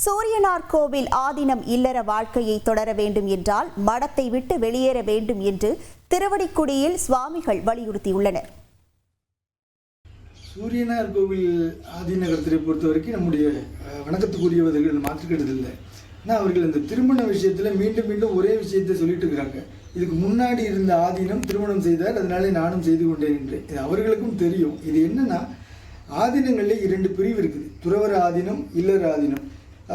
சூரியனார் கோவில் ஆதீனம் இல்லற வாழ்க்கையை தொடர வேண்டும் என்றால் மடத்தை விட்டு வெளியேற வேண்டும் என்று திருவடிக்குடியில் சுவாமிகள் வலியுறுத்தியுள்ளனர். சூரியனார் கோவில் ஆதீனகரத்தை பொறுத்தவரைக்கும் நம்முடைய வணக்கத்துக்குரியவர்கள் மாற்றுக்கிறதில்லை. ஆனால் அவர்கள் இந்த திருமண விஷயத்தில் மீண்டும் மீண்டும் ஒரே விஷயத்தை சொல்லிட்டு இருக்கிறாங்க. இதுக்கு முன்னாடி இருந்த ஆதீனம் திருமணம் செய்தார், அதனாலே நானும் செய்து கொண்டேன் என்று. இது அவர்களுக்கும் தெரியும். இது என்னன்னா, ஆதீனங்களில் 2 பிரிவு இருக்குது. துறவர ஆதீனம், இல்லற ஆதீனம்.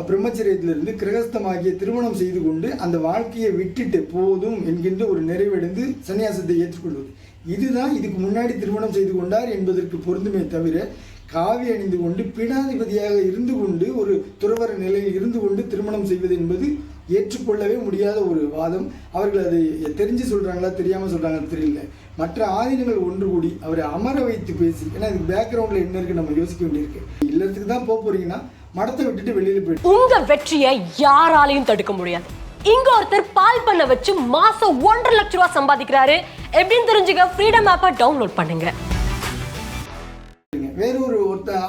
பிரம்மச்சரியத்திலிருந்து கிரகஸ்தமாகிய திருமணம் செய்து கொண்டு அந்த வாழ்க்கையை விட்டுட்டு போதும் என்கின்ற ஒரு நிறைவடைந்து சன்னியாசத்தை ஏற்றுக்கொள்வது. இதுதான் இதுக்கு முன்னாடி திருமணம் செய்து கொண்டார் என்பதற்கு பொருந்துமே தவிர, காவி அணிந்து கொண்டு பீடாதிபதியாக இருந்து கொண்டு ஒரு துறவர நிலையில் இருந்து கொண்டு திருமணம் செய்வது என்பது ஏற்றுக்கொள்ளவே முடியாத ஒரு வாதம். அவர்கள் அதை தெரிஞ்சு சொல்கிறாங்களா தெரியாமல் சொல்கிறாங்க தெரியல. மற்ற ஆதீனங்கள் ஒன்று கூடி அவரை அமர வைத்து பேசி, ஏன்னா இதுக்கு பேக்ரவுண்டில் என்ன இருக்குது நம்ம யோசிக்க வேண்டியிருக்கு. இல்லத்துக்கு தான் போக போகிறீங்கன்னா மடத்தை விட்டுட்டு வெளியில் போயிட்டு உங்க வெற்றியை யாராலையும் தடுக்க முடியாது. இங்க ஒருத்தர் பால் பண்ண வச்சு மாசம் 1.5 லட்சம் ரூபாய் சம்பாதிக்கிறாரு. எப்படின்னு தெரிஞ்சுக்க ஃப்ரீடம் ஆப்பை டவுன்லோட் பண்ணுங்க. வேறொரு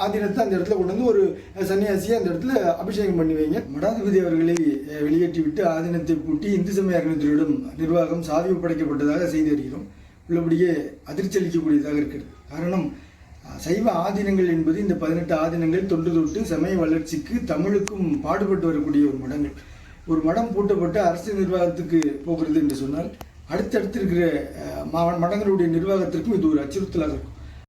ஆதீனத்தை அந்த இடத்துல கொண்டு வந்து ஒரு சன்னியாசியை அந்த இடத்துல அபிஷேகம் பண்ணி வைங்க. மடாதிபதி அவர்களை வெளியேற்றி விட்டு ஆதீனத்தை பூட்டி இந்து சமய அறநிலையத்துறையிடம் நிர்வாகம் சாவி ஒப்படைக்கப்பட்டதாக செய்தி அறிகிறோம். உள்ளபடியே அதிர்ச்சி அளிக்கக்கூடியதாக இருக்கிறது. காரணம், சைவ ஆதீனங்கள் என்பது இந்த 18 ஆதீனங்கள் தொன்று தொட்டு சமய வளர்ச்சிக்கு தமிழுக்கும் பாடுபட்டு வரக்கூடிய ஒரு மடங்கள். ஒரு மடம் பூட்டப்பட்டு அரசு நிர்வாகத்துக்கு போகிறது என்று சொன்னால் அடுத்தடுத்து இருக்கிற மடங்களுடைய நிர்வாகத்திற்கும் இது ஒரு அச்சுறுத்தலாக இருக்கும்.